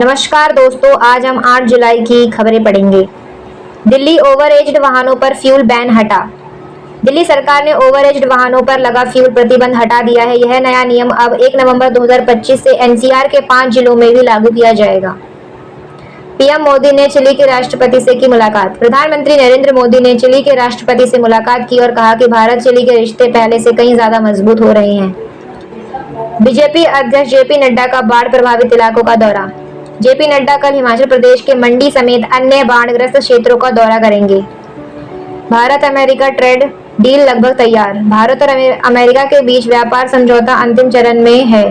नमस्कार दोस्तों, आज हम 8 जुलाई की खबरें पढ़ेंगे। दिल्ली ओवर एज्ड वाहनों पर फ्यूल बैन हटा। दिल्ली सरकार ने ओवर एज्ड वाहनों पर लगा फ्यूल प्रतिबंध हटा दिया है। यह नया नियम अब 1 नवंबर 2025 से एनसीआर के 5 जिलों में भी लागू किया जाएगा। पीएम मोदी ने चिली के राष्ट्रपति से की मुलाकात। प्रधानमंत्री नरेंद्र मोदी ने चिली के राष्ट्रपति से मुलाकात की और कहा कि भारत चिली के रिश्ते पहले से कहीं ज्यादा मजबूत हो रहे हैं। बीजेपी अध्यक्ष जेपी नड्डा का बाढ़ प्रभावित इलाकों का दौरा। जेपी नड्डा कल हिमाचल प्रदेश के मंडी समेत अन्य बाढ़ग्रस्त क्षेत्रों का दौरा करेंगे। भारत अमेरिका ट्रेड डील लगभग तैयार। भारत और अमेरिका के बीच व्यापार समझौता अंतिम चरण में है।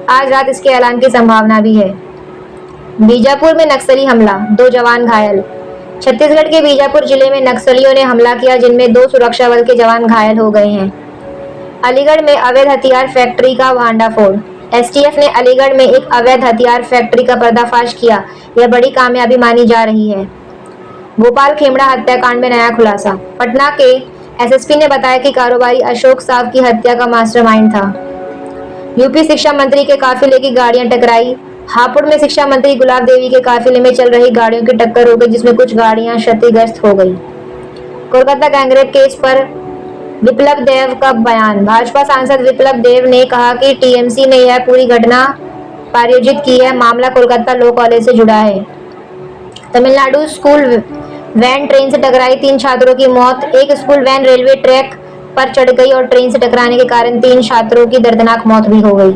आज रात इसके ऐलान की संभावना भी है। बीजापुर में नक्सली हमला, 2 जवान घायल। छत्तीसगढ़ के बीजापुर जिले में नक्सलियों ने हमला किया, जिनमें 2 सुरक्षा बल के जवान घायल हो गए हैं। अलीगढ़ में अवैध हथियार फैक्ट्री का भांडाफोड़। एसटीएफ ने अलीगढ़ में एक अवैध हथियार फैक्ट्री का पर्दाफाश किया। यह बड़ी कामयाबी मानी जा रही है। भोपाल खेमड़ा हत्याकांड में नया खुलासा। पटना के एसएसपी ने बताया कि कारोबारी अशोक साव की हत्या का मास्टरमाइंड था। यूपी शिक्षा मंत्री के काफिले की गाड़ियां टकराई। हापुड़ में शिक्षा मंत्री गुलाब देवी के काफिले में चल रही गाड़ियों की टक्कर हो गई, जिसमें कुछ गाड़ियां क्षतिग्रस्त हो गई। कोलकाता गैंगरेप केस पर विप्लव देव का बयान। भाजपा सांसद विप्लव देव ने कहा कि टीएमसी ने यह पूरी घटना प्रायोजित की है। मामला कोलकाता लॉ कॉलेज से जुड़ा है। तमिलनाडु स्कूल वैन ट्रेन से टकराई, 3 छात्रों की मौत। एक स्कूल वैन रेलवे ट्रैक पर चढ़ गई और ट्रेन से टकराने के कारण 3 छात्रों की दर्दनाक मौत भी हो गई।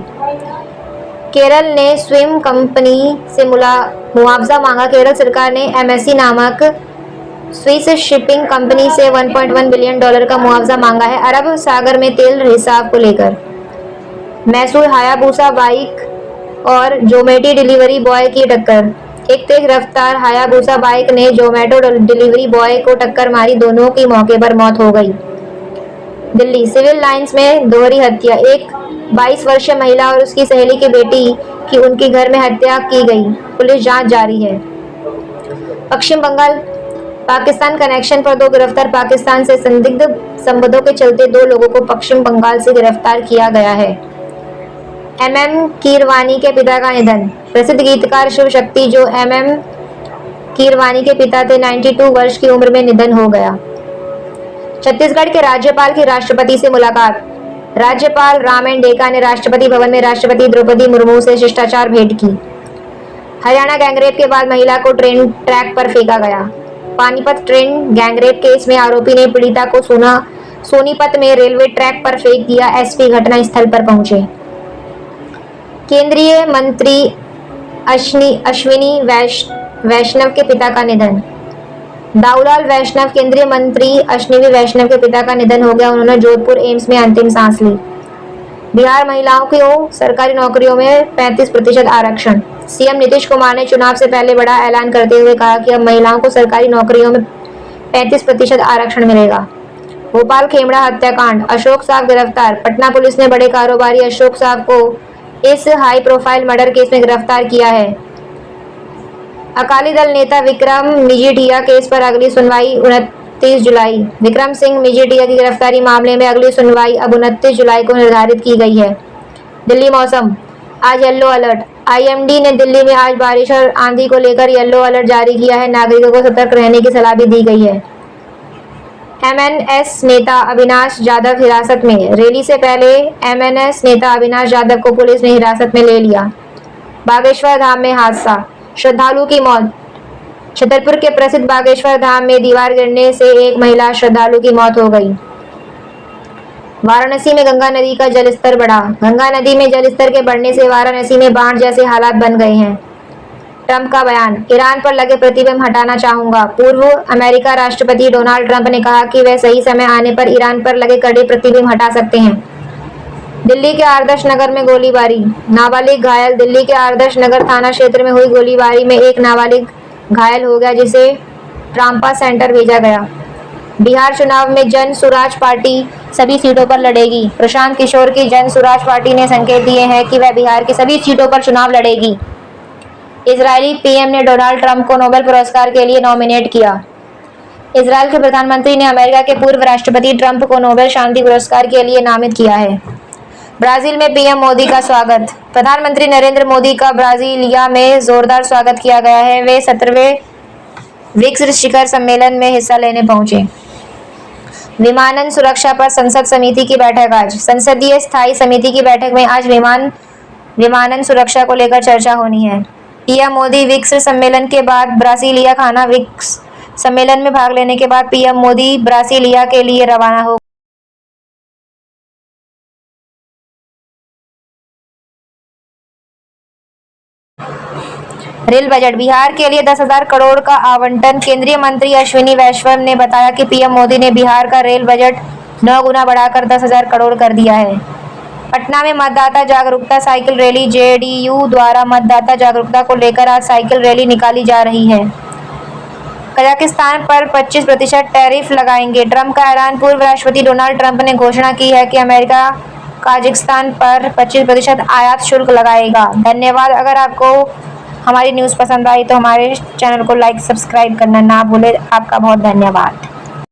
केरल ने स्विम कंपनी से मुआवजा मांगा। केरल सरकार ने एमएससी नामक स्विस शिपिंग कंपनी से $1.1 बिलियन का मुआवजा मांगा है, अरब सागर में तेल रिसाव को लेकर। मैसूर हायाबुसा बाइक और जोमेटो डिलीवरी बॉय की टक्कर। एक तेज रफ्तार हायाबुसा बाइक ने जोमेटो डिलीवरी बॉय को टक्कर मारी। दोनों की मौके पर मौत हो गई। दिल्ली सिविल लाइंस में दोहरी हत्या। एक 22 वर्षीय महिला और उसकी सहेली की बेटी की उनकी घर में हत्या की गई। पुलिस जांच जारी है। पश्चिम बंगाल पाकिस्तान कनेक्शन पर 2 गिरफ्तार। पाकिस्तान से संदिग्ध संबंधों के चलते 2 लोगों को पश्चिम बंगाल से गिरफ्तार किया गया है। एमएम कीरवानी के पिता का निधन। प्रसिद्ध गीतकार शिव शक्ति, जो एमएम कीरवानी के पिता थे, 92 वर्ष की उम्र में निधन हो गया। छत्तीसगढ़ के राज्यपाल की राष्ट्रपति से मुलाकात। राज्यपाल राम एन डेका ने राष्ट्रपति भवन में राष्ट्रपति द्रौपदी मुर्मू से शिष्टाचार भेंट की। हरियाणा गैंगरेप के बाद महिला को ट्रेन ट्रैक पर फेंका गया। पानीपत ट्रेन गैंगरेप केस में आरोपी ने पीड़िता को सोनीपत में रेलवे ट्रैक पर फेंक दिया। एसपी घटना स्थल पर पहुंचे। केंद्रीय मंत्री अश्विनी वैष्णव के पिता का निधन। दाऊलाल वैष्णव, केंद्रीय मंत्री अश्विनी वैष्णव के पिता का निधन हो गया। उन्होंने जोधपुर एम्स में अंतिम सांस ली। बिहार महिलाओं को सरकारी नौकरियों में 35% आरक्षण। सीएम नीतीश कुमार ने चुनाव से पहले बड़ा ऐलान करते हुए कहा कि अब महिलाओं को सरकारी नौकरियों में 35% आरक्षण मिलेगा। भोपाल खेमड़ा हत्याकांड, अशोक साव गिरफ्तार। पटना पुलिस ने बड़े कारोबारी अशोक साव को इस हाई प्रोफाइल मर्डर केस में गिरफ्तार किया है। अकाली दल नेता विक्रम मजीठिया केस पर अगली सुनवाई 29 जुलाई। विक्रम सिंह मजीठिया की गिरफ्तारी मामले में अगली सुनवाई अब 29 जुलाई को निर्धारित की गई है। दिल्ली मौसम, आज येलो अलर्ट। आईएमडी ने दिल्ली में आज बारिश और आंधी को लेकर येलो अलर्ट जारी किया है। नागरिकों को सतर्क रहने की सलाह भी दी गई है। एमएनएस नेता अविनाश जाधव हिरासत में। रैली से पहले एमएनएस नेता अविनाश जाधव को पुलिस ने हिरासत में ले लिया। बागेश्वर धाम में हादसा, श्रद्धालु की मौत। छतरपुर के प्रसिद्ध बागेश्वर धाम में दीवार गिरने से एक महिला श्रद्धालु की मौत हो गई। वाराणसी में गंगा नदी का जलस्तर बढ़ा। गंगा नदी में जलस्तर के बढ़ने से वाराणसी में बाढ़ जैसे हालात बन गए हैं। ट्रंप का बयान, ईरान पर लगे प्रतिबंध हटाना चाहूंगा। पूर्व अमेरिका राष्ट्रपति डोनाल्ड ट्रंप ने कहा कि वह सही समय आने पर ईरान पर लगे कड़े प्रतिबंध हटा सकते हैं। दिल्ली के आदर्श नगर में गोलीबारी, नाबालिग घायल। दिल्ली के आदर्श नगर थाना क्षेत्र में हुई गोलीबारी में एक नाबालिग घायल हो गया, जिसे ट्रामा सेंटर भेजा गया। बिहार चुनाव में जन सुराज पार्टी सभी सीटों पर लड़ेगी। प्रशांत किशोर की जन सुराज पार्टी ने संकेत दिए हैं कि वह बिहार की सभी सीटों पर चुनाव लड़ेगी। इजरायली पीएम ने डोनाल्ड ट्रंप को नोबेल पुरस्कार के लिए नॉमिनेट किया। इजरायल के प्रधानमंत्री ने अमेरिका के पूर्व राष्ट्रपति ट्रंप को नोबेल शांति पुरस्कार के लिए नामित किया है। ब्राजील में पीएम मोदी का स्वागत। प्रधानमंत्री नरेंद्र मोदी का ब्राजीलिया में जोरदार स्वागत किया गया है। वे 17वें ब्रिक्स शिखर सम्मेलन में हिस्सा लेने पहुंचे। विमानन सुरक्षा पर संसद समिति की बैठक आज। संसदीय स्थायी समिति की बैठक में आज विमानन सुरक्षा को लेकर चर्चा होनी है। पीएम मोदी ब्रिक्स सम्मेलन के बाद ब्राजीलिया खाना ब्रिक्स सम्मेलन में भाग लेने के बाद पीएम मोदी ब्राजीलिया के लिए रवाना हो। Rail budget. बिहार के लिए 10,000 करोड़ का आवंटन। केंद्रीय मंत्री अश्विनी वैष्णव ने बताया कि पीएम मोदी ने बिहार का रेल बजट 9 गुना बढ़ाकर 10,000 करोड़ कर दिया है। पटना में मतदाता जागरूकता साइकिल रैली। जेडीयू द्वारा मतदाता जागरूकता को लेकर आज साइकिल रैली निकाली जा रही है। कजाकिस्तान पर 25% टैरिफ लगाएंगे। ट्रंप का ऐलान। पूर्व राष्ट्रपति डोनाल्ड ट्रंप ने घोषणा की है कि अमेरिका कजाकिस्तान पर 25% आयात शुल्क लगाएगा। धन्यवाद। अगर आपको हमारी न्यूज़ पसंद आई तो हमारे चैनल को लाइक सब्सक्राइब करना ना भूलें। आपका बहुत धन्यवाद।